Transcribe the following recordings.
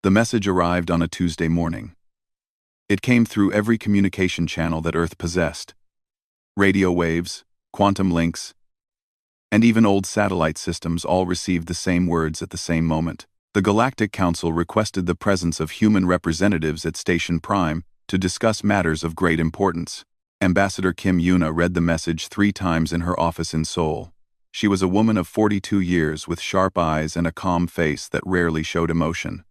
The message arrived on a Tuesday morning. It came through every communication channel that Earth possessed. Radio waves, quantum links, and even old satellite systems all received the same words at the same moment. The Galactic Council requested the presence of human representatives at Station Prime to discuss matters of great importance. Ambassador Kim Yuna read the message 3 times in her office in Seoul. She was a woman of 42 years with sharp eyes and a calm face that rarely showed emotion.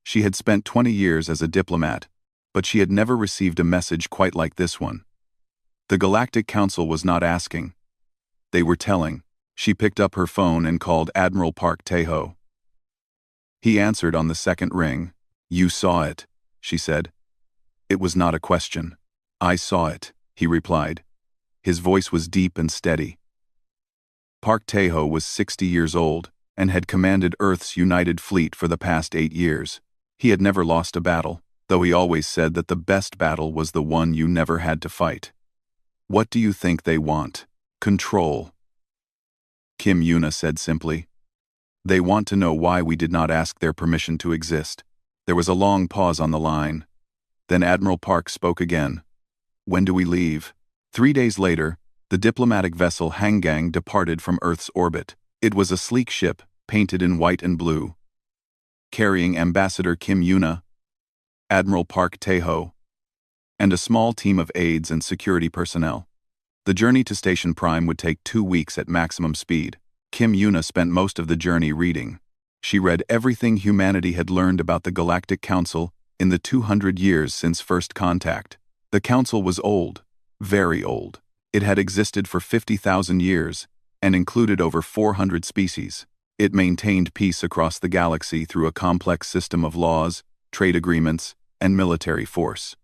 She had spent 20 years as a diplomat, but she had never received a message quite like this one. The Galactic Council was not asking. They were telling. She picked up her phone and called Admiral Park Tae-ho. He answered on the second ring. "You saw it," she said. It was not a question. "I saw it," he replied. His voice was deep and steady. Park Tae-ho was 60 years old and had commanded Earth's United Fleet for the past 8 years. He had never lost a battle, though he always said that the best battle was the one you never had to fight. "What do you think they want?" "Control," Kim Yuna said simply. "They want to know why we did not ask their permission to exist." There was a long pause on the line. Then Admiral Park spoke again. "When do we leave?" 3 days later, the diplomatic vessel Hangang departed from Earth's orbit. It was a sleek ship, painted in white and blue, carrying Ambassador Kim Yuna, Admiral Park Tae-ho, and a small team of aides and security personnel. The journey to Station Prime would take 2 weeks at maximum speed. Kim Yuna spent most of the journey reading. She read everything humanity had learned about the Galactic Council in the 200 years since first contact. The Council was old, very old. It had existed for 50,000 years and included over 400 species. It maintained peace across the galaxy through a complex system of laws, trade agreements, and military force.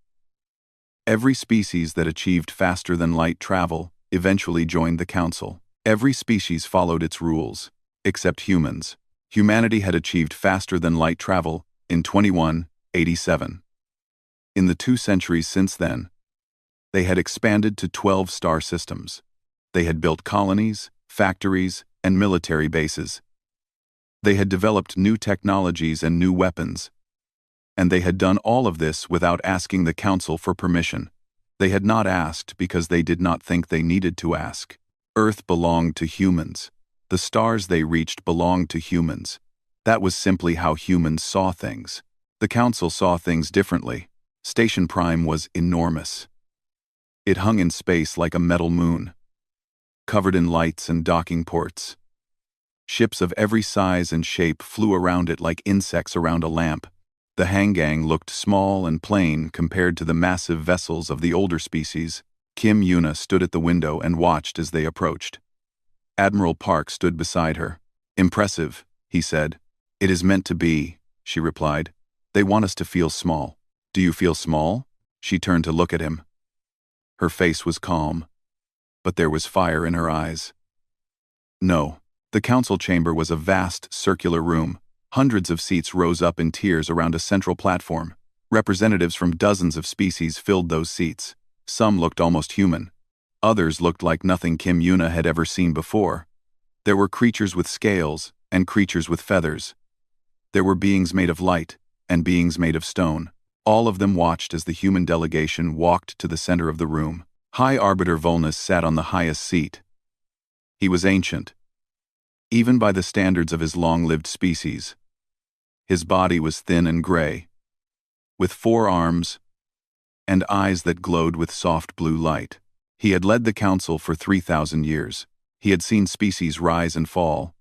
Every species that achieved faster-than-light travel eventually joined the Council. Every species followed its rules, except humans. Humanity had achieved faster-than-light travel in 2187. In the 2 centuries since then, they had expanded to 12 star systems. They had built colonies, factories, and military bases. They had developed new technologies and new weapons. And they had done all of this without asking the Council for permission. They had not asked because they did not think they needed to ask. Earth belonged to humans. The stars they reached belonged to humans. That was simply how humans saw things. The Council saw things differently. Station Prime was enormous. It hung in space like a metal moon, covered in lights and docking ports. Ships of every size and shape flew around it like insects around a lamp. The Hangang looked small and plain compared to the massive vessels of the older species. Kim Yuna stood at the window and watched as they approached. Admiral Park stood beside her. "Impressive," he said. "It is meant to be," she replied. "They want us to feel small." "Do you feel small?" She turned to look at him. Her face was calm, but there was fire in her eyes. "No." The Council chamber was a vast, circular room. Hundreds of seats rose up in tiers around a central platform. Representatives from dozens of species filled those seats. Some looked almost human. Others looked like nothing Kim Yuna had ever seen before. There were creatures with scales and creatures with feathers. There were beings made of light and beings made of stone. All of them watched as the human delegation walked to the center of the room. High Arbiter Volnus sat on the highest seat. He was ancient, even by the standards of his long-lived species. His body was thin and gray, with 4 arms and eyes that glowed with soft blue light. He had led the Council for 3,000 years. He had seen species rise and fall.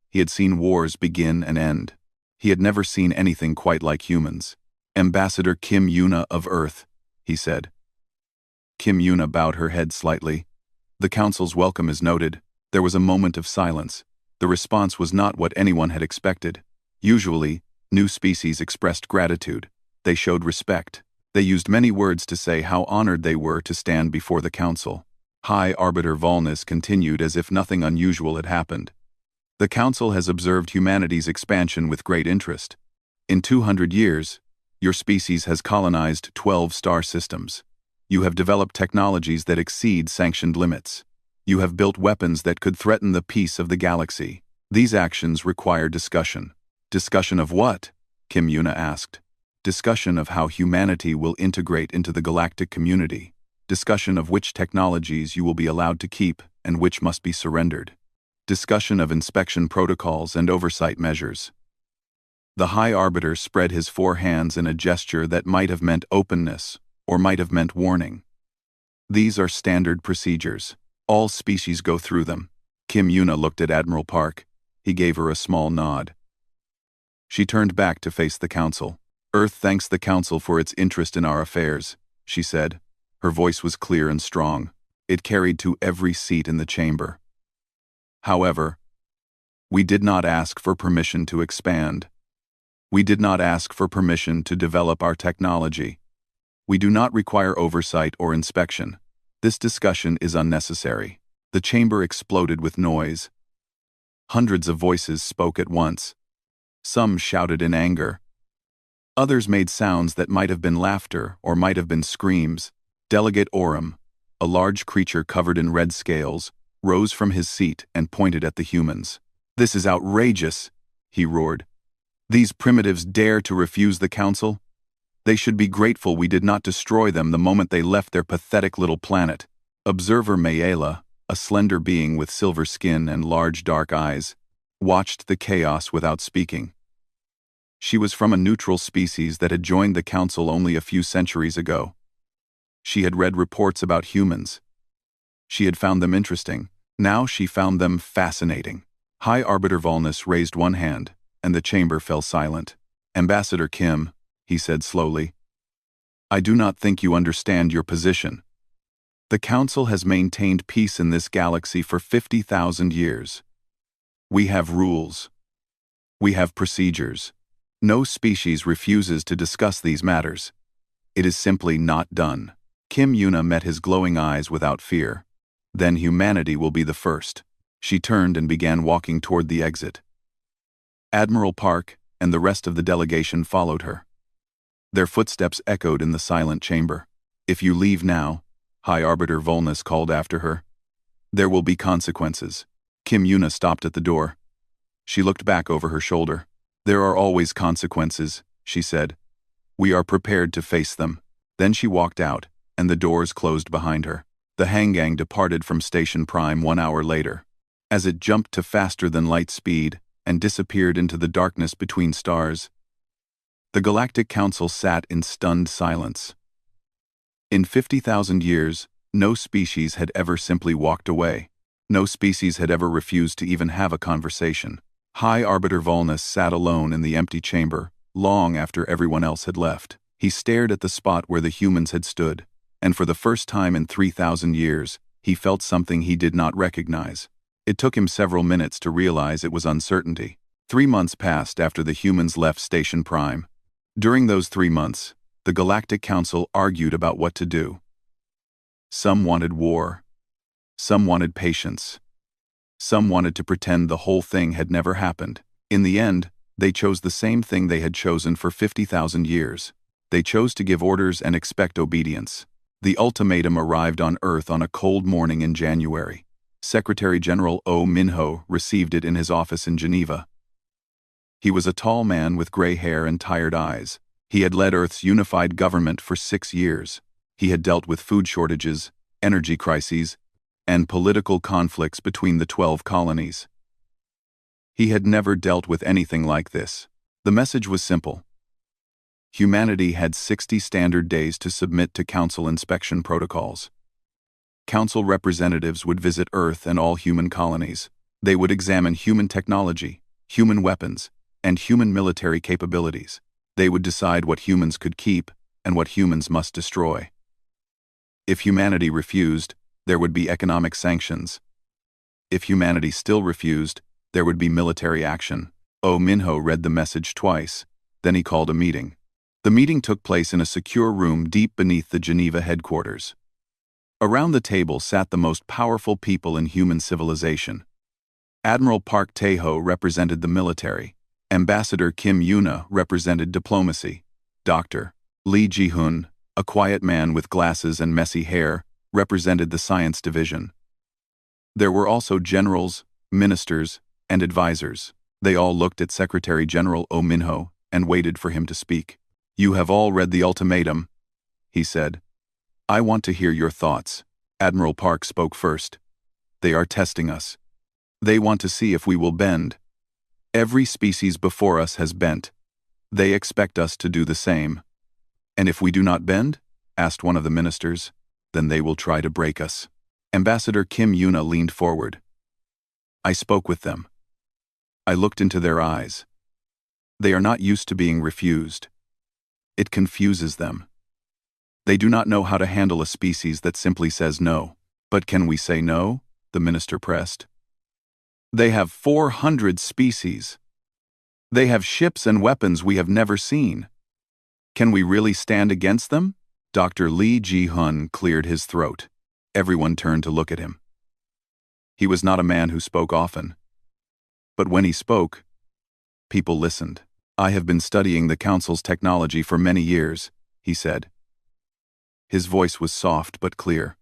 He had seen wars begin and end. He had never seen anything quite like humans. "Ambassador Kim Yuna of Earth," he said. Kim Yuna bowed her head slightly. "The Council's welcome is noted." There was a moment of silence. The response was not what anyone had expected. Usually, new species expressed gratitude. They showed respect. They used many words to say how honored they were to stand before the Council. High Arbiter Volnus continued as if nothing unusual had happened. "The Council has observed humanity's expansion with great interest. In 200 years, your species has colonized 12 star systems. You have developed technologies that exceed sanctioned limits. You have built weapons that could threaten the peace of the galaxy. These actions require discussion." "Discussion of what?" Kim Yuna asked. Discussion of how humanity will integrate into the galactic community. Discussion of which technologies you will be allowed to keep and which must be surrendered. Discussion of inspection protocols and oversight measures. The High Arbiter spread his 4 hands in a gesture that might have meant openness or might have meant warning. These are standard procedures. All species go through them. Kim Yuna looked at Admiral Park. He gave her a small nod. She turned back to face the Council. Earth thanks the Council for its interest in our affairs, she said. Her voice was clear and strong. It carried to every seat in the chamber. However, we did not ask for permission to expand. We did not ask for permission to develop our technology. We do not require oversight or inspection. This discussion is unnecessary. The chamber exploded with noise. Hundreds of voices spoke at once. Some shouted in anger. Others made sounds that might have been laughter or might have been screams. Delegate Oram, a large creature covered in red scales, rose from his seat and pointed at the humans. "This is outrageous," he roared. "These primitives dare to refuse the Council? They should be grateful we did not destroy them the moment they left their pathetic little planet." Observer Mayela, a slender being with silver skin and large dark eyes, watched the chaos without speaking. She was from a neutral species that had joined the Council only a few centuries ago. She had read reports about humans. She had found them interesting. Now she found them fascinating. High Arbiter Volnus raised one hand, and the chamber fell silent. "Ambassador Kim," he said slowly, "I do not think you understand your position. The Council has maintained peace in this galaxy for 50,000 years. We have rules. We have procedures. No species refuses to discuss these matters. It is simply not done." Kim Yuna met his glowing eyes without fear. "Then humanity will be the first." She turned and began walking toward the exit. Admiral Park and the rest of the delegation followed her. Their footsteps echoed in the silent chamber. "If you leave now," High Arbiter Volnus called after her, "there will be consequences." Kim Yuna stopped at the door. She looked back over her shoulder. "There are always consequences," she said. "We are prepared to face them." Then she walked out, and the doors closed behind her. The Hangang departed from Station Prime 1 hour later. As it jumped to faster than light speed and disappeared into the darkness between stars, the Galactic Council sat in stunned silence. In 50,000 years, no species had ever simply walked away. No species had ever refused to even have a conversation. High Arbiter Volnus sat alone in the empty chamber, long after everyone else had left. He stared at the spot where the humans had stood, and for the first time in 3,000 years, he felt something he did not recognize. It took him several minutes to realize it was uncertainty. 3 months passed after the humans left Station Prime. During those 3 months, the Galactic Council argued about what to do. Some wanted war. Some wanted patience. Some wanted to pretend the whole thing had never happened. In the end, they chose the same thing they had chosen for 50,000 years. They chose to give orders and expect obedience. The ultimatum arrived on Earth on a cold morning in January. Secretary General Oh Minho received it in his office in Geneva. He was a tall man with gray hair and tired eyes. He had led Earth's unified government for 6 years. He had dealt with food shortages, energy crises, and political conflicts between the 12 colonies. He had never dealt with anything like this. The message was simple. Humanity had 60 standard days to submit to Council inspection protocols. Council representatives would visit Earth and all human colonies. They would examine human technology, human weapons, and human military capabilities. They would decide what humans could keep and what humans must destroy. If humanity refused, there would be economic sanctions. If humanity still refused, there would be military action. Oh Minho read the message twice, then he called a meeting. The meeting took place in a secure room deep beneath the Geneva headquarters. Around the table sat the most powerful people in human civilization. Admiral Park Tae-ho represented the military. Ambassador Kim Yuna represented diplomacy. Dr. Lee Ji-hun, a quiet man with glasses and messy hair, represented the science division. There were also generals, ministers, and advisors. They all looked at Secretary General Oh Minho and waited for him to speak. "You have all read the ultimatum," he said. "I want to hear your thoughts." Admiral Park spoke first. "They are testing us. They want to see if we will bend. Every species before us has bent. They expect us to do the same. And if we do not bend?" asked one of the ministers. "Then they will try to break us." Ambassador Kim Yuna leaned forward. "I spoke with them. I looked into their eyes. They are not used to being refused. It confuses them. They do not know how to handle a species that simply says no." "But can we say no?" the minister pressed. "They have 400 species. They have ships and weapons we have never seen. Can we really stand against them?" Dr. Lee Ji-hun cleared his throat. Everyone turned to look at him. He was not a man who spoke often. But when he spoke, people listened. "I have been studying the Council's technology for many years," he said. His voice was soft but clear.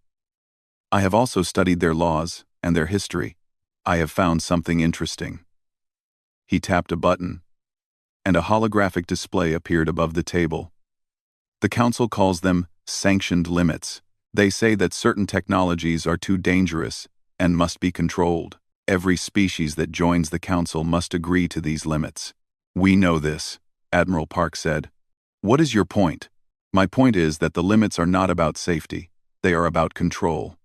"I have also studied their laws and their history. I have found something interesting." He tapped a button, and a holographic display appeared above the table. The Council calls them sanctioned limits. They say that certain technologies are too dangerous and must be controlled. Every species that joins the Council must agree to these limits. "We know this," Admiral Park said. "What is your point?" "My point is that the limits are not about safety. They are about control."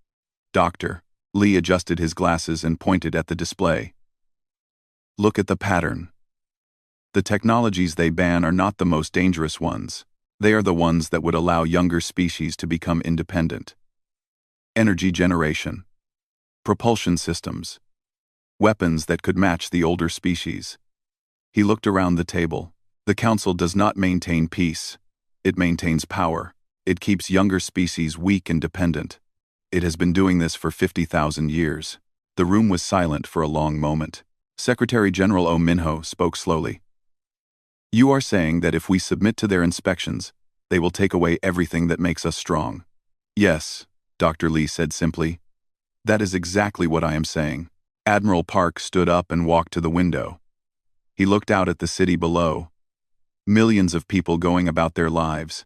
Dr. Lee adjusted his glasses and pointed at the display. "Look at the pattern. The technologies they ban are not the most dangerous ones. They are the ones that would allow younger species to become independent. Energy generation, propulsion systems, weapons that could match the older species." He looked around the table. "The Council does not maintain peace. It maintains power. It keeps younger species weak and dependent. It has been doing this for 50,000 years. The room was silent for a long moment. Secretary General Oh Minho spoke slowly. "You are saying that if we submit to their inspections, they will take away everything that makes us strong." "Yes," Dr. Lee said simply. "That is exactly what I am saying." Admiral Park stood up and walked to the window. He looked out at the city below. Millions of people going about their lives.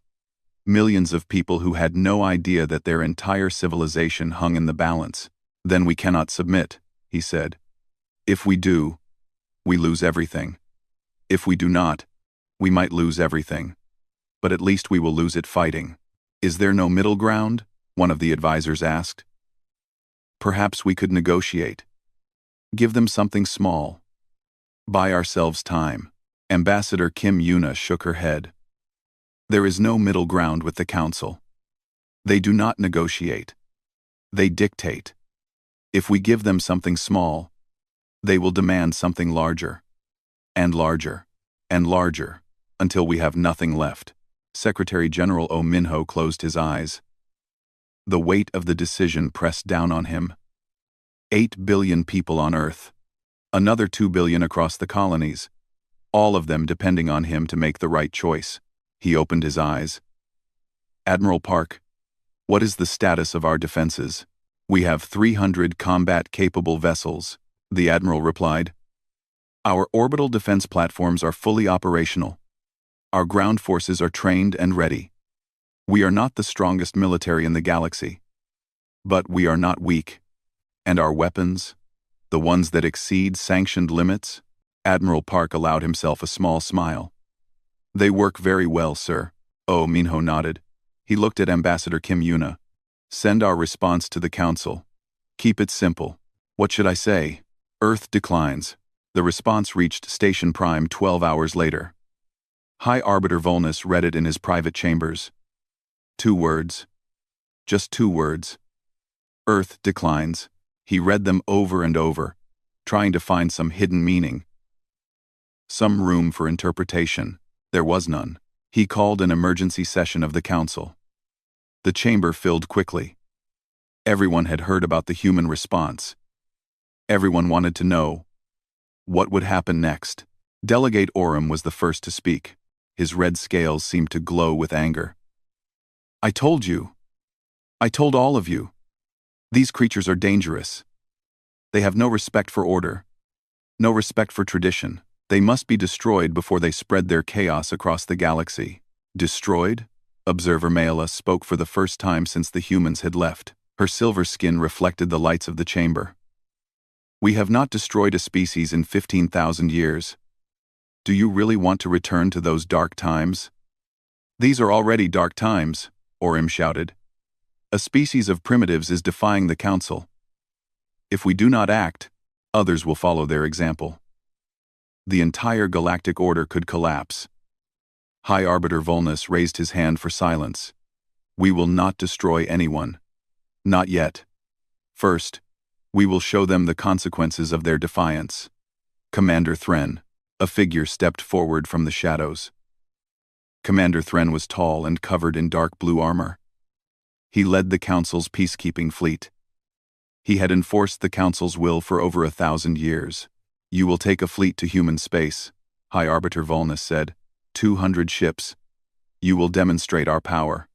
Millions of people who had no idea that their entire civilization hung in the balance. "Then we cannot submit," he said. "If we do, we lose everything. If we do not, we might lose everything. But at least we will lose it fighting." "Is there no middle ground?" one of the advisors asked. "Perhaps we could negotiate. Give them something small. Buy ourselves time." Ambassador Kim Yuna shook her head. "There is no middle ground with the Council. They do not negotiate. They dictate. If we give them something small, they will demand something larger, and larger, and larger, until we have nothing left." Secretary General Oh Minho closed his eyes. The weight of the decision pressed down on him. 8 billion people on Earth. Another 2 billion across the colonies. All of them depending on him to make the right choice. He opened his eyes. "Admiral Park, what is the status of our defenses?" "We have 300 combat-capable vessels," the Admiral replied. "Our orbital defense platforms are fully operational. Our ground forces are trained and ready. We are not the strongest military in the galaxy. But we are not weak. And our weapons, the ones that exceed sanctioned limits?" Admiral Park allowed himself a small smile. "They work very well, sir." Oh Minho nodded. He looked at Ambassador Kim Yuna. "Send our response to the Council. Keep it simple. What should I say?" "Earth declines." The response reached Station Prime 12 hours later. High Arbiter Volnus read it in his private chambers. 2 words. Just 2 words. "Earth declines." He read them over and over, trying to find some hidden meaning. Some room for interpretation. There was none. He called an emergency session of the Council. The chamber filled quickly. Everyone had heard about the human response. Everyone wanted to know what would happen next. Delegate Orem was the first to speak. His red scales seemed to glow with anger. "I told you. I told all of you. These creatures are dangerous. They have no respect for order, no respect for tradition. They must be destroyed before they spread their chaos across the galaxy. Destroyed? Observer Mayla spoke for the first time since the humans had left. Her silver skin reflected the lights of the chamber. We have not destroyed a species in 15,000 years. Do you really want to return to those dark times? These are already dark times, Orim shouted. A species of primitives is defying the Council. If we do not act, others will follow their example. The entire galactic order could collapse. High Arbiter Volnus raised his hand for silence. We will not destroy anyone. Not yet. First, we will show them the consequences of their defiance. Commander Thren, a figure stepped forward from the shadows. Commander Thren was tall and covered in dark blue armor. He led the Council's peacekeeping fleet. He had enforced the Council's will for over 1,000 years. You will take a fleet to human space, High Arbiter Volnus said. 200 ships. You will demonstrate our power.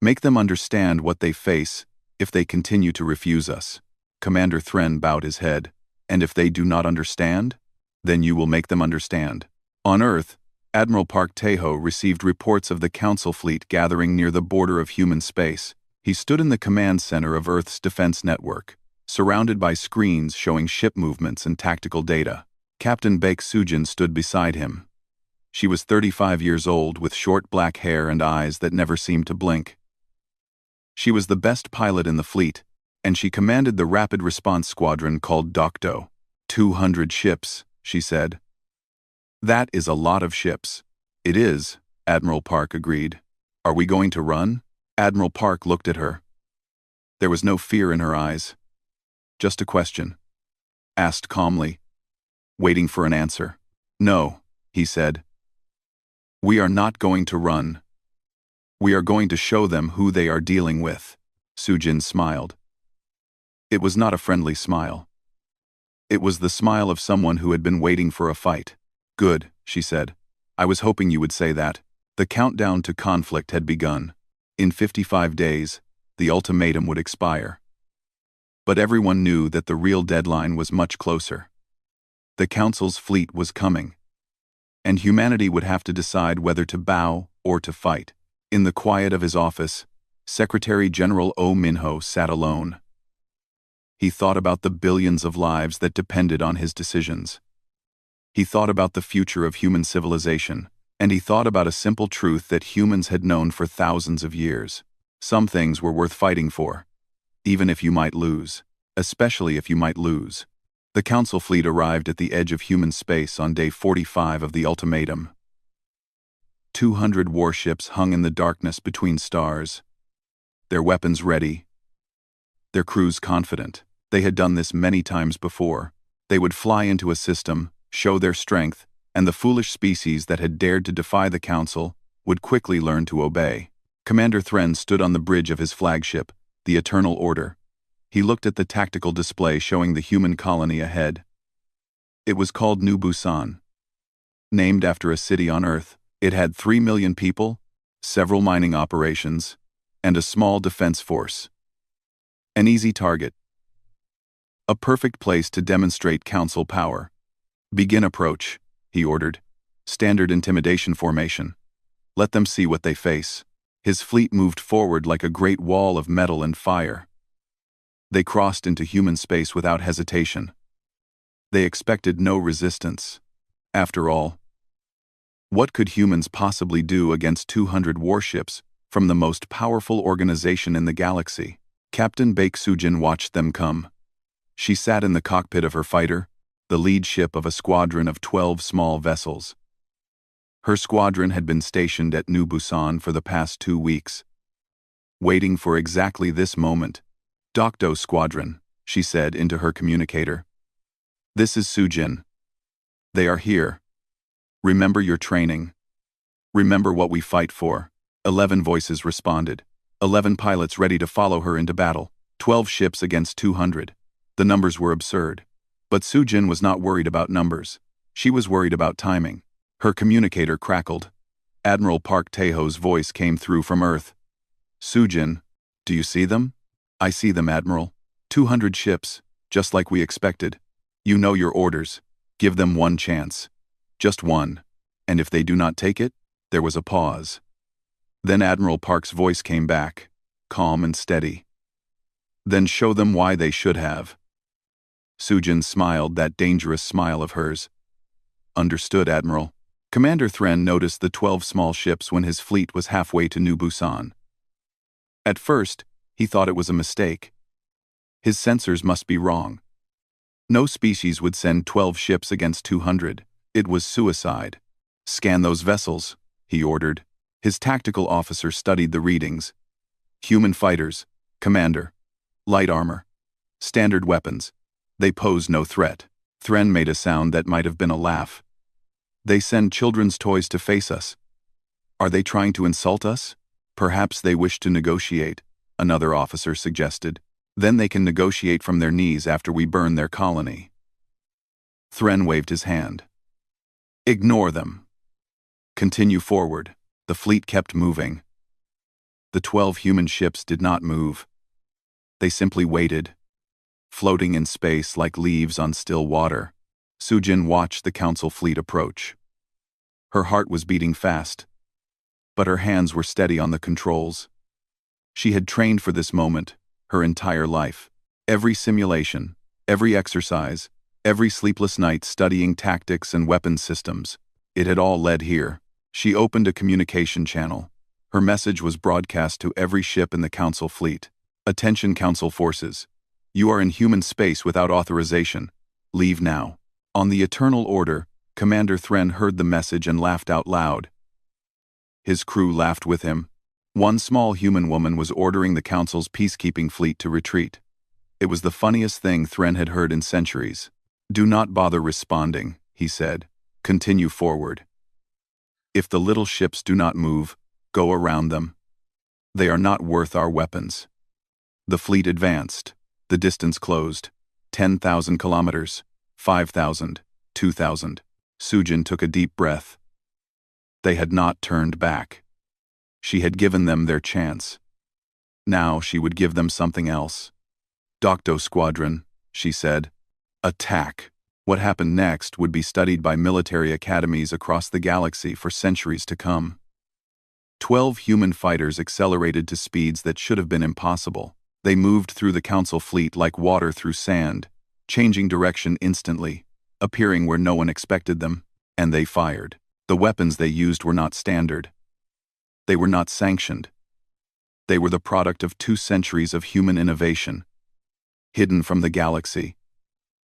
Make them understand what they face if they continue to refuse us. Commander Thren bowed his head. And if they do not understand? Then you will make them understand. On Earth, Admiral Park Teho received reports of the Council fleet gathering near the border of human space. He stood in the command center of Earth's defense network, surrounded by screens showing ship movements and tactical data. Captain Baek Sujin stood beside him. She was 35 years old with short black hair and eyes that never seemed to blink. She was the best pilot in the fleet, and she commanded the rapid response squadron called Dokdo. 200 ships, she said. That is a lot of ships. It is, Admiral Park agreed. Are we going to run? Admiral Park looked at her. There was no fear in her eyes. Just a question. Asked calmly, waiting for an answer. No, he said. We are not going to run. We are going to show them who they are dealing with. Sujin smiled. It was not a friendly smile. It was the smile of someone who had been waiting for a fight. Good, she said. I was hoping you would say that. The countdown to conflict had begun. In 55 days, the ultimatum would expire. But everyone knew that the real deadline was much closer. The Council's fleet was coming. And humanity would have to decide whether to bow or to fight. In the quiet of his office, Secretary General Oh Minho sat alone. He thought about the billions of lives that depended on his decisions. He thought about the future of human civilization, and he thought about a simple truth that humans had known for thousands of years. Some things were worth fighting for, even if you might lose, especially if you might lose. The Council fleet arrived at the edge of human space on day 45 of the ultimatum. 200 warships hung in the darkness between stars, their weapons ready, their crews confident. They had done this many times before. They would fly into a system, show their strength, and the foolish species that had dared to defy the Council would quickly learn to obey. Commander Thren stood on the bridge of his flagship, the Eternal Order. He looked at the tactical display showing the human colony ahead. It was called New Busan. Named after a city on Earth, it had 3 million people, several mining operations, and a small defense force. An easy target. A perfect place to demonstrate Council power. Begin approach, he ordered. Standard intimidation formation. Let them see what they face. His fleet moved forward like a great wall of metal and fire. They crossed into human space without hesitation. They expected no resistance. After all, what could humans possibly do against 200 warships from the most powerful organization in the galaxy? Captain Baek Sujin watched them come. She sat in the cockpit of her fighter, the lead ship of a squadron of 12 small vessels. Her squadron had been stationed at New Busan for the past 2 weeks, waiting for exactly this moment. Dokdo Squadron, she said into her communicator. This is Sujin. They are here. Remember your training. Remember what we fight for. 11 voices responded. 11 pilots ready to follow her into battle. 12 ships against 200. The numbers were absurd. But Sujin was not worried about numbers. She was worried about timing. Her communicator crackled. Admiral Park Teho's voice came through from Earth. Sujin, do you see them? I see them, Admiral. 200 ships, just like we expected. You know your orders. Give them one chance. Just one. And if they do not take it? There was a pause. Then Admiral Park's voice came back, calm and steady. Then show them why they should have. Sujin smiled, that dangerous smile of hers. Understood, Admiral. Commander Thren noticed the 12 small ships when his fleet was halfway to New Busan. At first, he thought it was a mistake. His sensors must be wrong. No species would send 12 ships against 200. It was suicide. Scan those vessels, he ordered. His tactical officer studied the readings. Human fighters, commander, light armor, standard weapons. They pose no threat. Thren made a sound that might have been a laugh. They send children's toys to face us. Are they trying to insult us? Perhaps they wish to negotiate, another officer suggested. Then they can negotiate from their knees after we burn their colony. Thren waved his hand. Ignore them. Continue forward. The fleet kept moving. The 12 human ships did not move. They simply waited, floating in space like leaves on still water. Sujin watched the Council fleet approach. Her heart was beating fast, but her hands were steady on the controls. She had trained for this moment her entire life. Every simulation, every exercise, every sleepless night studying tactics and weapons systems. It had all led here. She opened a communication channel. Her message was broadcast to every ship in the Council fleet. Attention, Council forces. You are in human space without authorization. Leave now. On the Eternal Order, Commander Thren heard the message and laughed out loud. His crew laughed with him. One small human woman was ordering the Council's peacekeeping fleet to retreat. It was the funniest thing Thren had heard in centuries. Do not bother responding, he said. Continue forward. If the little ships do not move, go around them. They are not worth our weapons. The fleet advanced. The distance closed. 10,000 kilometers. 5,000. 2,000. Sujin took a deep breath. They had not turned back. She had given them their chance. Now she would give them something else. Docto Squadron, she said. Attack. What happened next would be studied by military academies across the galaxy for centuries to come. 12 human fighters accelerated to speeds that should have been impossible. They moved through the Council fleet like water through sand, changing direction instantly, appearing where no one expected them, and they fired. The weapons they used were not standard. They were not sanctioned. They were the product of 2 centuries of human innovation, hidden from the galaxy,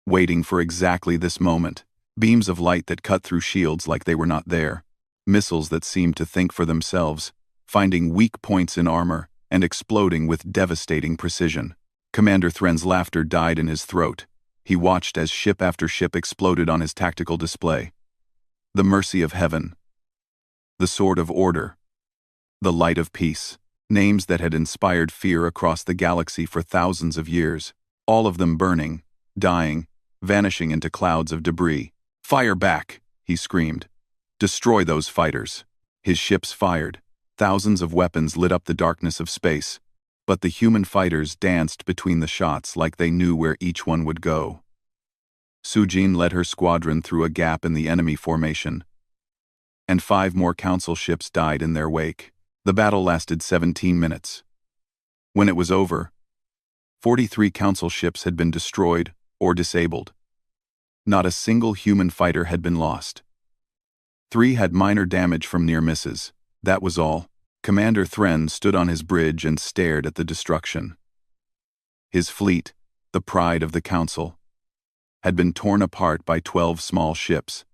waiting for exactly this moment. Beams of light that cut through shields like they were not there, missiles that seemed to think for themselves, finding weak points in armor and exploding with devastating precision. Commander Thren's laughter died in his throat. He watched as ship after ship exploded on his tactical display. The mercy of heaven, the sword of order, the light of peace, names that had inspired fear across the galaxy for thousands of years, all of them burning, dying, vanishing into clouds of debris. Fire back, he screamed. Destroy those fighters. His ships fired. Thousands of weapons lit up the darkness of space, but the human fighters danced between the shots like they knew where each one would go. Sujin led her squadron through a gap in the enemy formation, and 5 more Council ships died in their wake. The battle lasted 17 minutes. When it was over, 43 Council ships had been destroyed or disabled. Not a single human fighter had been lost. 3 had minor damage from near misses. That was all. Commander Thren stood on his bridge and stared at the destruction. His fleet, the pride of the Council, had been torn apart by 12 small ships.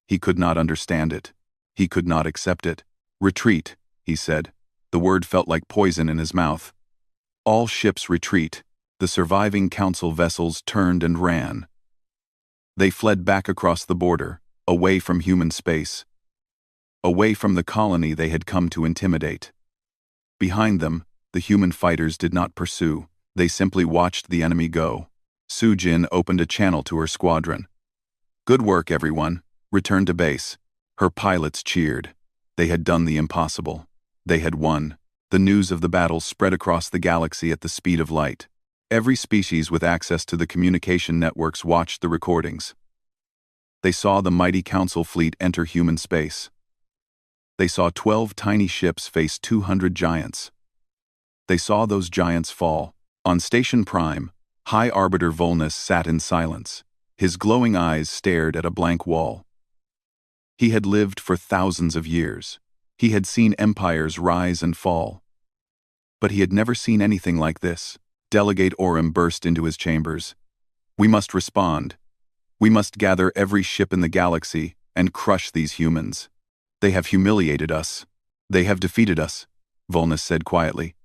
He could not understand it. He could not accept it. Retreat, he said. The word felt like poison in his mouth. All ships retreat. The surviving Council vessels turned and ran. They fled back across the border, away from human space, away from the colony they had come to intimidate. Behind them, the human fighters did not pursue. They simply watched the enemy go. Sujin opened a channel to her squadron. Good work, everyone. Return to base. Her pilots cheered. They had done the impossible. They had won. The news of the battle spread across the galaxy at the speed of light. Every species with access to the communication networks watched the recordings. They saw the mighty Council fleet enter human space. They saw 12 tiny ships face 200 giants. They saw those giants fall. On Station Prime, High Arbiter Volnus sat in silence. His glowing eyes stared at a blank wall. He had lived for thousands of years. He had seen empires rise and fall. But he had never seen anything like this. Delegate Orem burst into his chambers. "We must respond. We must gather every ship in the galaxy and crush these humans. They have humiliated us. They have defeated us," Volnus said quietly.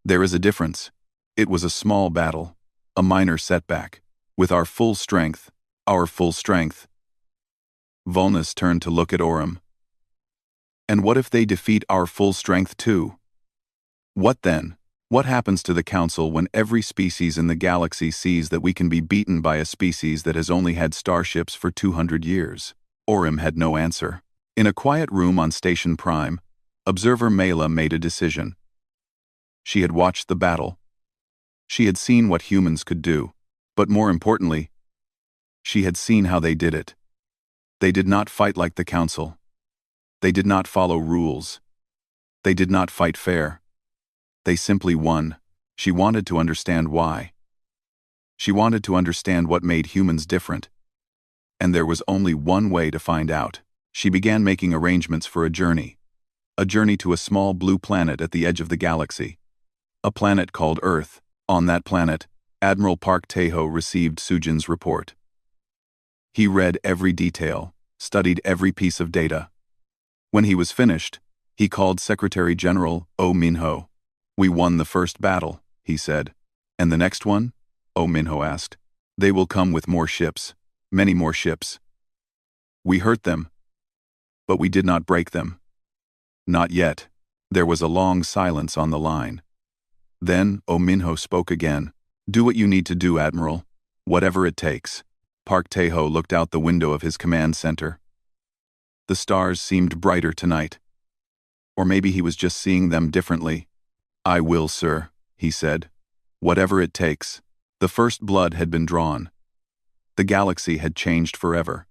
"There is a difference. It was a small battle, a minor setback. With our full strength, Volnus turned to look at Orem. "And what if they defeat our full strength too? What then? What happens to the Council when every species in the galaxy sees that we can be beaten by a species that has only had starships for 200 years? Orem had no answer. In a quiet room on Station Prime, observer Mela made a decision. She had watched the battle. She had seen what humans could do, but more importantly, she had seen how they did it. They did not fight like the Council. They did not follow rules. They did not fight fair. They simply won. She wanted to understand why. She wanted to understand what made humans different. And there was only one way to find out. She began making arrangements for a journey to a small blue planet at the edge of the galaxy. A planet called Earth. On that planet, Admiral Park Tae-ho received Sujin's report. He read every detail, studied every piece of data. When he was finished, he called Secretary General Oh Min-ho. "We won the first battle," he said. "And the next one?" Oh Min-ho asked. "They will come with more ships, many more ships. We hurt them, but we did not break them." "Not yet." There was a long silence on the line. Then Oh Min-ho spoke again. "Do what you need to do, Admiral. Whatever it takes." Park Tae-ho looked out the window of his command center. The stars seemed brighter tonight. Or maybe he was just seeing them differently. "I will, sir," he said. "Whatever it takes." The first blood had been drawn. The galaxy had changed forever.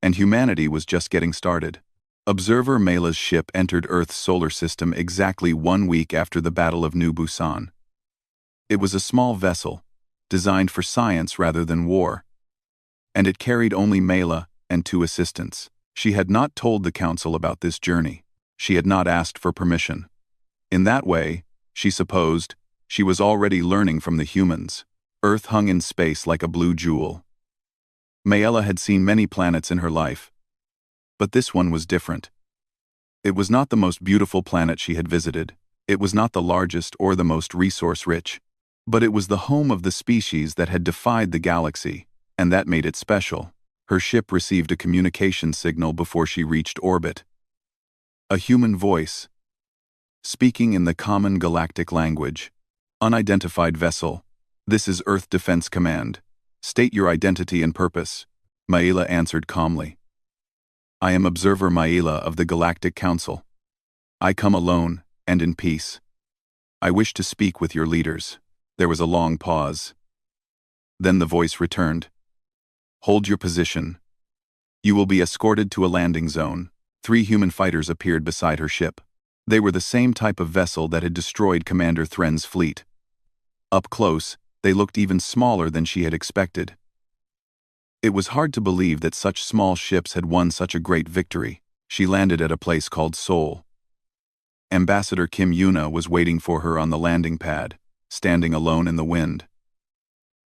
And humanity was just getting started. Observer Mela's ship entered Earth's solar system exactly 1 week after the Battle of New Busan. It was a small vessel, designed for science rather than war. And it carried only Mela and 2 assistants. She had not told the Council about this journey. She had not asked for permission. In that way, she supposed, she was already learning from the humans. Earth hung in space like a blue jewel. Mayela had seen many planets in her life. But this one was different. It was not the most beautiful planet she had visited. It was not the largest or the most resource-rich. But it was the home of the species that had defied the galaxy, and that made it special. Her ship received a communication signal before she reached orbit. A human voice, speaking in the common galactic language. "Unidentified vessel. This is Earth Defense Command. State your identity and purpose." Maela answered calmly. "I am Observer Maela of the Galactic Council. I come alone and in peace. I wish to speak with your leaders." There was a long pause. Then the voice returned. "Hold your position. You will be escorted to a landing zone." 3 human fighters appeared beside her ship. They were the same type of vessel that had destroyed Commander Thren's fleet. Up close, they looked even smaller than she had expected. It was hard to believe that such small ships had won such a great victory. She landed at a place called Seoul. Ambassador Kim Yuna was waiting for her on the landing pad, standing alone in the wind.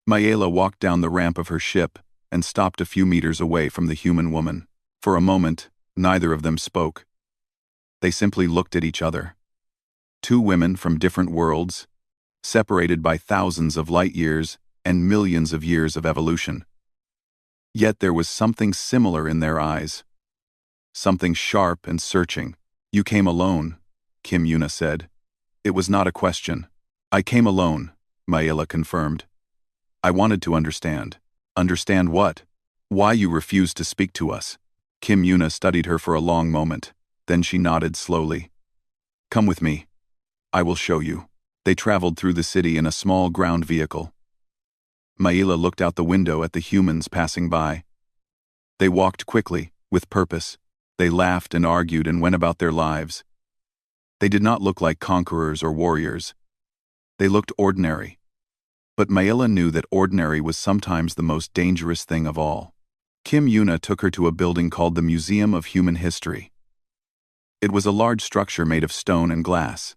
Mayela walked down the ramp of her ship and stopped a few meters away from the human woman. For a moment, neither of them spoke. They simply looked at each other. 2 women from different worlds, separated by thousands of light years and millions of years of evolution. Yet there was something similar in their eyes. Something sharp and searching. "You came alone," Kim Yuna said. It was not a question. "I came alone," Mayela confirmed. "I wanted to understand." "Understand what?" "Why you refused to speak to us." Kim Yuna studied her for a long moment. Then she nodded slowly. "Come with me. I will show you." They traveled through the city in a small ground vehicle. Mayela looked out the window at the humans passing by. They walked quickly, with purpose. They laughed and argued and went about their lives. They did not look like conquerors or warriors. They looked ordinary. But Mayela knew that ordinary was sometimes the most dangerous thing of all. Kim Yuna took her to a building called the Museum of Human History. It was a large structure made of stone and glass,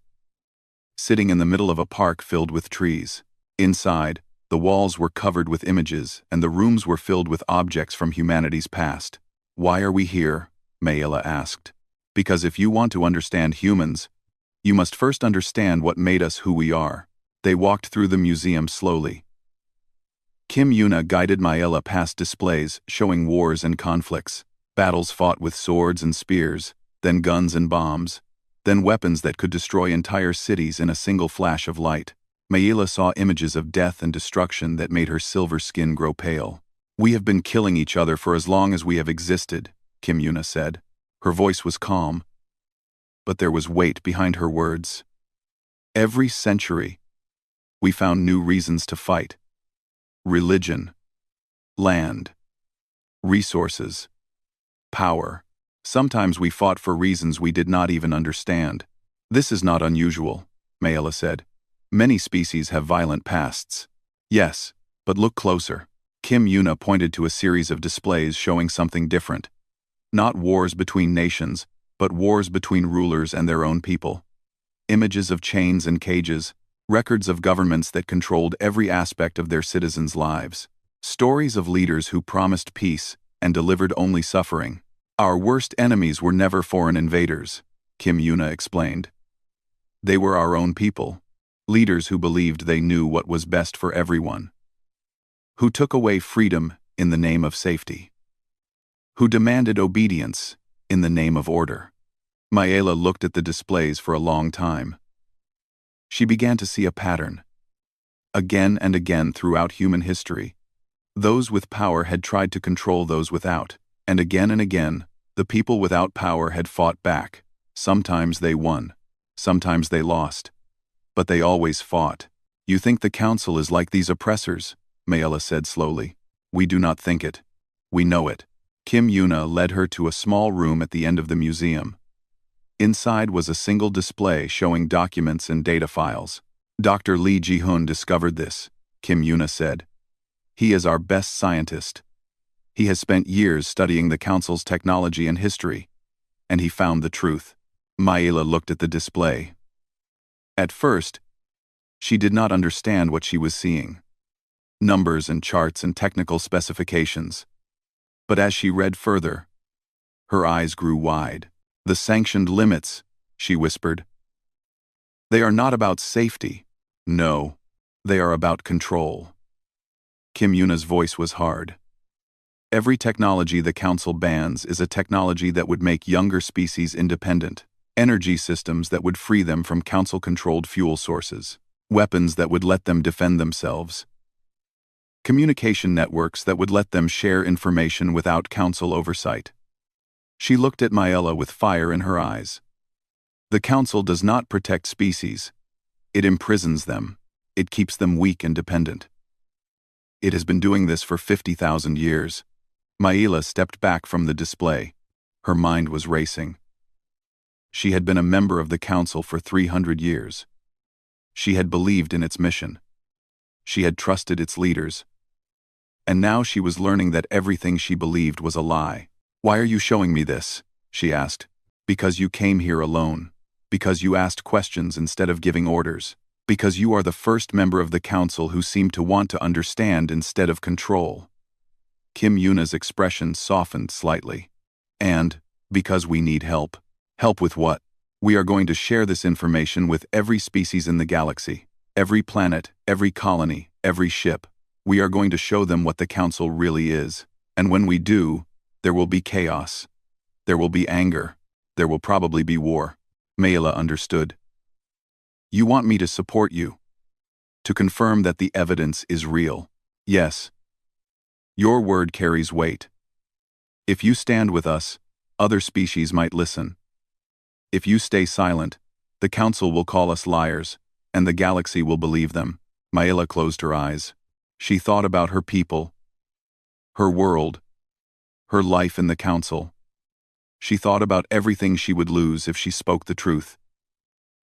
sitting in the middle of a park filled with trees. Inside, the walls were covered with images, and the rooms were filled with objects from humanity's past. "Why are we here?" Mayela asked. "Because if you want to understand humans, you must first understand what made us who we are." They walked through the museum slowly. Kim Yuna guided Mayela past displays showing wars and conflicts, battles fought with swords and spears, then guns and bombs, then weapons that could destroy entire cities in a single flash of light. Mayela saw images of death and destruction that made her silver skin grow pale. "We have been killing each other for as long as we have existed," Kim Yuna said. Her voice was calm, but there was weight behind her words. "Every century, we found new reasons to fight. Religion, land, resources, power. Sometimes we fought for reasons we did not even understand. This is not unusual," Mayela said. "Many species have violent pasts." "Yes, but look closer." Kim Yuna pointed to a series of displays showing something different. Not wars between nations, but wars between rulers and their own people. Images of chains and cages, records of governments that controlled every aspect of their citizens' lives. Stories of leaders who promised peace and delivered only suffering. "Our worst enemies were never foreign invaders," Kim Yuna explained. "They were our own people, leaders who believed they knew what was best for everyone, who took away freedom in the name of safety, who demanded obedience in the name of order." Mayela looked at the displays for a long time. She began to see a pattern. Again and again throughout human history, those with power had tried to control those without, and again, the people without power had fought back. Sometimes they won, sometimes they lost, but they always fought. "You think the council is like these oppressors?" Mayela said slowly. "We do not think it. We know it." Kim Yuna led her to a small room at the end of the museum. Inside was a single display showing documents and data files. "Dr. Lee Ji-hun discovered this," Kim Yuna said. "He is our best scientist. He has spent years studying the Council's technology and history, and he found the truth." Mayela looked at the display. At first, she did not understand what she was seeing. Numbers and charts and technical specifications. But as she read further, her eyes grew wide. "The sanctioned limits," she whispered. "They are not about safety. No, they are about control." Kim Yuna's voice was hard. "Every technology the Council bans is a technology that would make younger species independent, energy systems that would free them from Council-controlled fuel sources, weapons that would let them defend themselves, communication networks that would let them share information without Council oversight." She looked at Mayela with fire in her eyes. "The Council does not protect species. It imprisons them. It keeps them weak and dependent. It has been doing this for 50,000 years. Mayela stepped back from the display. Her mind was racing. She had been a member of the Council for 300 years. She had believed in its mission. She had trusted its leaders. And now she was learning that everything she believed was a lie. "Why are you showing me this?" she asked. "Because you came here alone. Because you asked questions instead of giving orders. Because you are the first member of the Council who seemed to want to understand instead of control." Kim Yuna's expression softened slightly. "And because we need help." "Help with what?" "We are going to share this information with every species in the galaxy. Every planet, every colony, every ship. We are going to show them what the Council really is. And when we do, there will be chaos. There will be anger. There will probably be war." Mayela understood. "You want me to support you? To confirm that the evidence is real?" "Yes. Your word carries weight. If you stand with us, other species might listen. If you stay silent, the Council will call us liars, and the galaxy will believe them." Mayela closed her eyes. She thought about her people, her world, her life in the council. She thought about everything she would lose if she spoke the truth.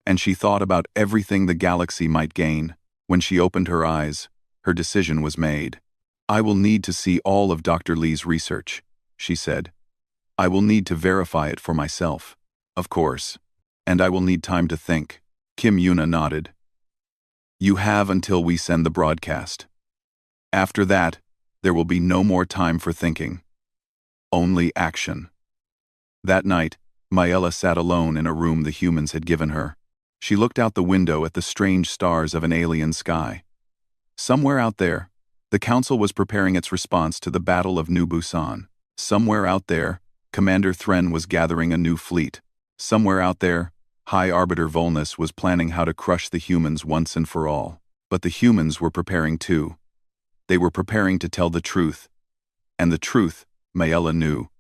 And she thought about everything the galaxy might gain. When she opened her eyes, her decision was made. "I will need to see all of Dr. Lee's research," she said. "I will need to verify it for myself, of course. And I will need time to think." Kim Yuna nodded. "You have until we send the broadcast. After that, there will be no more time for thinking. Only action." That night, Myela sat alone in a room the humans had given her. She looked out the window at the strange stars of an alien sky. Somewhere out there, the Council was preparing its response to the Battle of New Busan. Somewhere out there, Commander Thren was gathering a new fleet. Somewhere out there, High Arbiter Volnus was planning how to crush the humans once and for all. But the humans were preparing too. They were preparing to tell the truth. And the truth, Myela knew,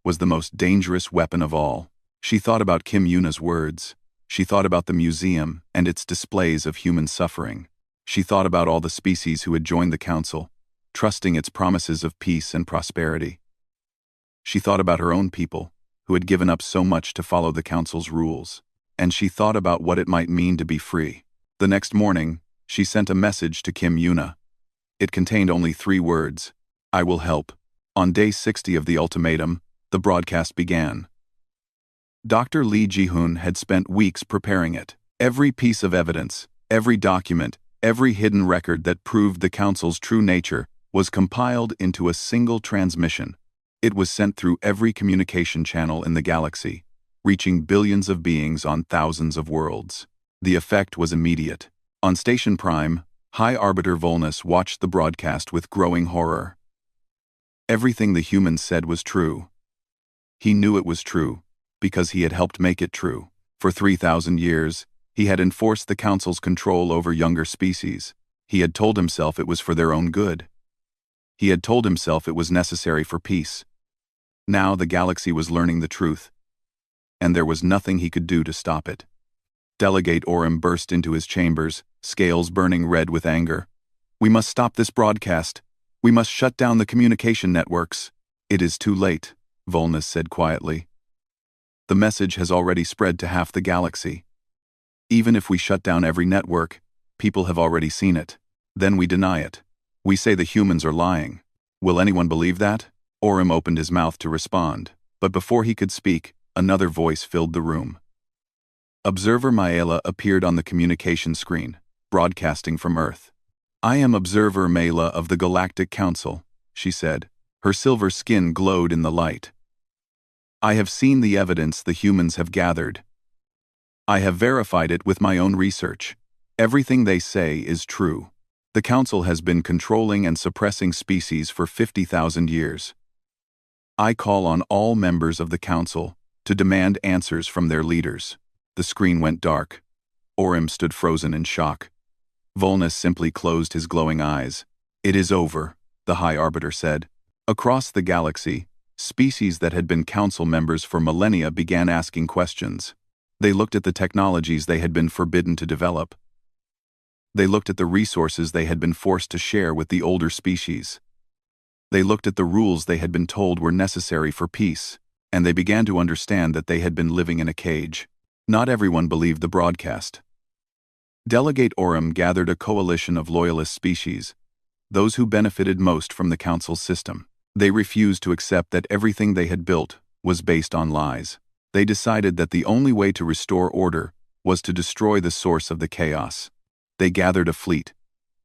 was the most dangerous weapon of all. She thought about Kim Yuna's words. She thought about the museum and its displays of human suffering. She thought about all the species who had joined the Council, trusting its promises of peace and prosperity. She thought about her own people, who had given up so much to follow the Council's rules. And she thought about what it might mean to be free. The next morning, she sent a message to Kim Yuna. It contained only 3 words: "I will help." On day 60 of the ultimatum, the broadcast began. Dr. Lee Ji-hoon had spent weeks preparing it. Every piece of evidence, every document, every hidden record that proved the Council's true nature was compiled into a single transmission. It was sent through every communication channel in the galaxy, reaching billions of beings on thousands of worlds. The effect was immediate. On Station Prime, High Arbiter Volnus watched the broadcast with growing horror. Everything the humans said was true. He knew it was true, because he had helped make it true. For 3,000 years, he had enforced the Council's control over younger species. He had told himself it was for their own good. He had told himself it was necessary for peace. Now the galaxy was learning the truth, and there was nothing he could do to stop it. Delegate Orem burst into his chambers, scales burning red with anger. "We must stop this broadcast. We must shut down the communication networks." "It is too late," Volnus said quietly. "The message has already spread to half the galaxy. Even if we shut down every network, people have already seen it. Then we deny it. We say the humans are lying. Will anyone believe that?" Orem opened his mouth to respond, but before he could speak, another voice filled the room. Observer Myela appeared on the communication screen, broadcasting from Earth. "I am Observer Myela of the Galactic Council," she said. Her silver skin glowed in the light. "I have seen the evidence the humans have gathered. I have verified it with my own research. Everything they say is true. The Council has been controlling and suppressing species for 50,000 years. I call on all members of the Council to demand answers from their leaders." The screen went dark. Orem stood frozen in shock. Volnus simply closed his glowing eyes. "It is over," the High Arbiter said. Across the galaxy, species that had been Council members for millennia began asking questions. They looked at the technologies they had been forbidden to develop. They looked at the resources they had been forced to share with the older species. They looked at the rules they had been told were necessary for peace, and they began to understand that they had been living in a cage. Not everyone believed the broadcast. Delegate Orem gathered a coalition of loyalist species, those who benefited most from the Council's system. They refused to accept that everything they had built was based on lies. They decided that the only way to restore order was to destroy the source of the chaos. They gathered a fleet,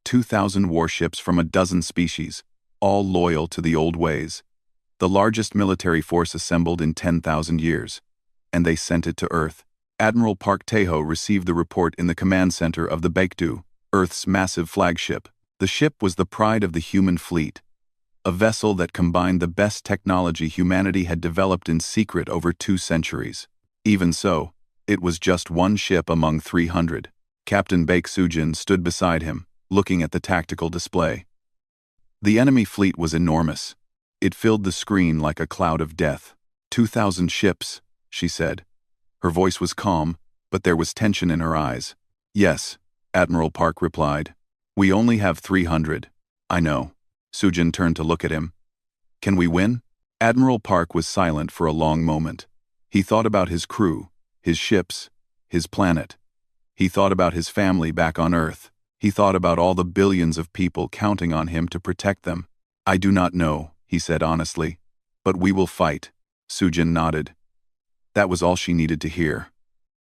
2,000 warships from a dozen species, all loyal to the old ways, the largest military force assembled in 10,000 years, and they sent it to Earth. Admiral Park Tae-ho received the report in the command center of the Baekdu, Earth's massive flagship. The ship was the pride of the human fleet, a vessel that combined the best technology humanity had developed in secret over 2 centuries. Even so, it was just one ship among 300. Captain Baek Soo-jin stood beside him, looking at the tactical display. The enemy fleet was enormous. It filled the screen like a cloud of death. 2,000 ships, she said. Her voice was calm, but there was tension in her eyes. "Yes," Admiral Park replied. "We only have 300. I know." Soo-jin turned to look at him. "Can we win?" Admiral Park was silent for a long moment. He thought about his crew, his ships, his planet. He thought about his family back on Earth. He thought about all the billions of people counting on him to protect them. "I do not know," he said honestly. "But we will fight." Sujin nodded. That was all she needed to hear.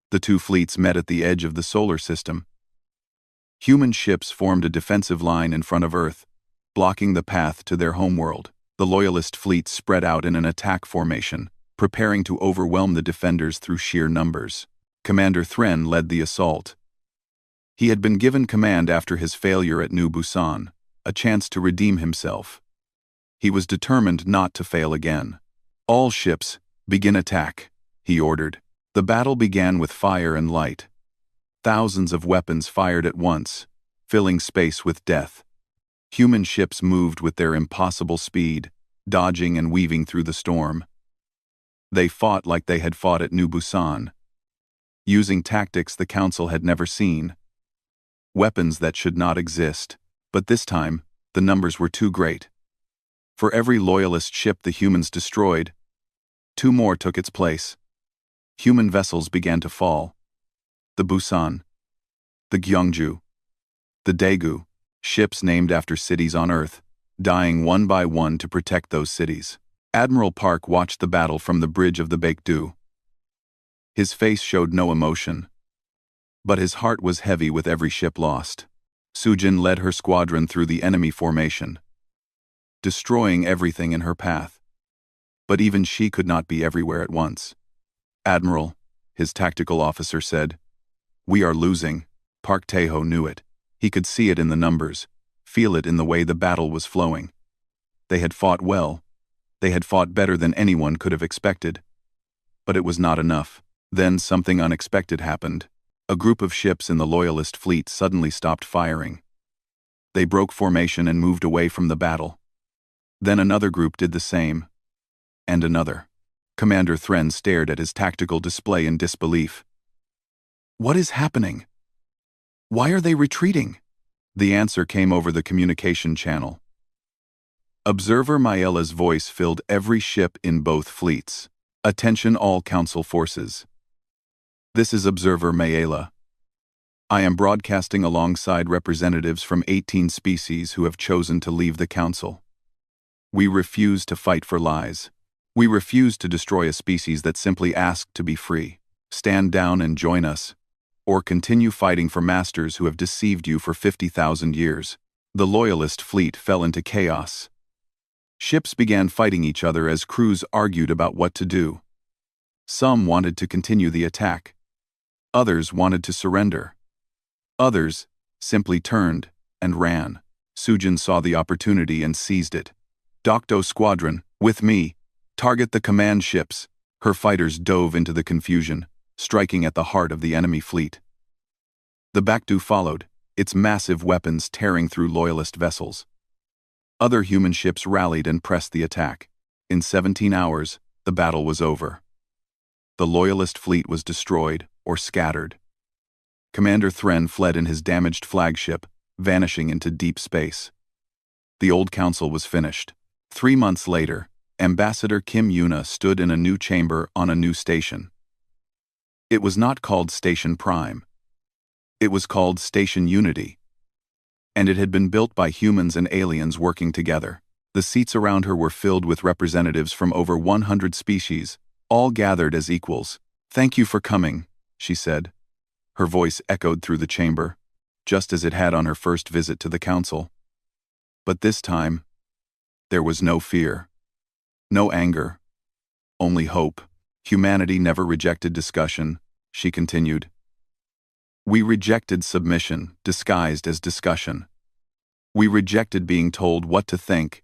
The two fleets met at the edge of the solar system. Human ships formed a defensive line in front of Earth, blocking the path to their homeworld. The Loyalist fleet spread out in an attack formation, preparing to overwhelm the defenders through sheer numbers. Commander Thren led the assault. He had been given command after his failure at New Busan, a chance to redeem himself. He was determined not to fail again. "All ships, begin attack," he ordered. The battle began with fire and light. Thousands of weapons fired at once, filling space with death. Human ships moved with their impossible speed, dodging and weaving through the storm. They fought like they had fought at New Busan, using tactics the Council had never seen. Weapons that should not exist, but this time, the numbers were too great. For every Loyalist ship the humans destroyed, 2 more took its place. Human vessels began to fall. The Busan, the Gyeongju, the Daegu, ships named after cities on Earth, dying one by one to protect those cities. Admiral Park watched the battle from the bridge of the Baekdu. His face showed no emotion, but his heart was heavy with every ship lost. Sujin led her squadron through the enemy formation, destroying everything in her path. But even she could not be everywhere at once. "Admiral," his tactical officer said, "we are losing." Park Tae-ho knew it. He could see it in the numbers, feel it in the way the battle was flowing. They had fought well. They had fought better than anyone could have expected. But it was not enough. Then something unexpected happened. A group of ships in the Loyalist fleet suddenly stopped firing. They broke formation and moved away from the battle. Then another group did the same. And another. Commander Thren stared at his tactical display in disbelief. "What is happening? Why are they retreating?" The answer came over the communication channel. Observer Maela's voice filled every ship in both fleets. "Attention all Council forces. This is Observer Maela. I am broadcasting alongside representatives from 18 species who have chosen to leave the Council. We refuse to fight for lies. We refuse to destroy a species that simply asked to be free. Stand down and join us, or continue fighting for masters who have deceived you for 50,000 years." The Loyalist fleet fell into chaos. Ships began fighting each other as crews argued about what to do. Some wanted to continue the attack. Others wanted to surrender. Others simply turned and ran. Sujin saw the opportunity and seized it. "Docto Squadron, with me. Target the command ships." Her fighters dove into the confusion, striking at the heart of the enemy fleet. The Baekdu followed, its massive weapons tearing through Loyalist vessels. Other human ships rallied and pressed the attack. In 17 hours, the battle was over. The Loyalist fleet was destroyed or scattered. Commander Thren fled in his damaged flagship, vanishing into deep space. The old council was finished. 3 months later, Ambassador Kim Yuna stood in a new chamber on a new station. It was not called Station Prime. It was called Station Unity. And it had been built by humans and aliens working together. The seats around her were filled with representatives from over 100 species, all gathered as equals. "Thank you for coming," she said. Her voice echoed through the chamber, just as it had on her first visit to the council. But this time, there was no fear. No anger, only hope. "Humanity never rejected discussion," she continued. "We rejected submission, disguised as discussion. We rejected being told what to think,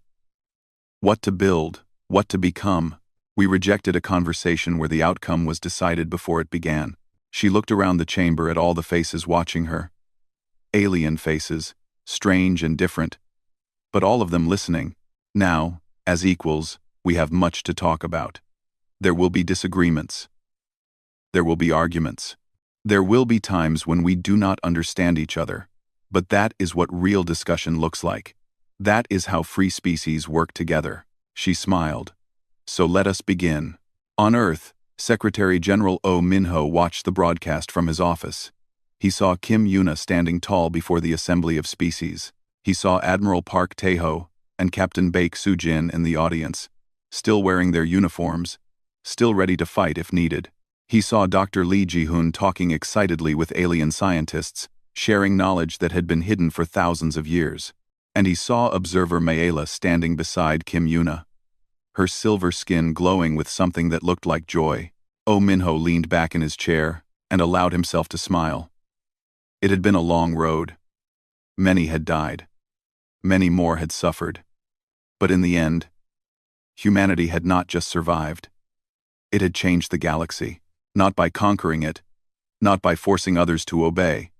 what to build, what to become. We rejected a conversation where the outcome was decided before it began." She looked around the chamber at all the faces watching her. Alien faces, strange and different, but all of them listening. "Now, as equals, we have much to talk about. There will be disagreements. There will be arguments. There will be times when we do not understand each other. But that is what real discussion looks like. That is how free species work together." She smiled, So let us begin. On Earth, Secretary General Oh Minho watched the broadcast from his office. He saw Kim Yuna standing tall before the Assembly of Species. He saw Admiral Park Tae-ho and Captain Baek Soo-jin in the audience, still wearing their uniforms, still ready to fight if needed. He saw Dr. Lee Ji-hoon talking excitedly with alien scientists, sharing knowledge that had been hidden for thousands of years. And he saw observer Mayela standing beside Kim Yuna, her silver skin glowing with something that looked like joy. Oh Minho leaned back in his chair and allowed himself to smile. It had been a long road. Many had died. Many more had suffered. But in the end, humanity had not just survived. It had changed the galaxy, not by conquering it, not by forcing others to obey,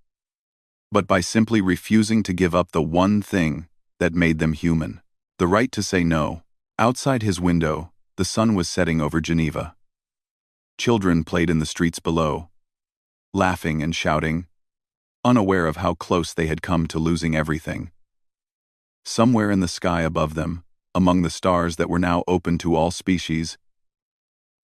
but by simply refusing to give up the one thing that made them human: the right to say no. Outside his window, the sun was setting over Geneva. Children played in the streets below, laughing and shouting, unaware of how close they had come to losing everything. Somewhere in the sky above them, among the stars that were now open to all species,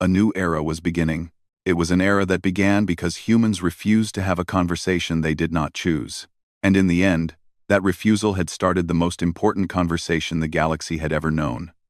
a new era was beginning. It was an era that began because humans refused to have a conversation they did not choose. And in the end, that refusal had started the most important conversation the galaxy had ever known.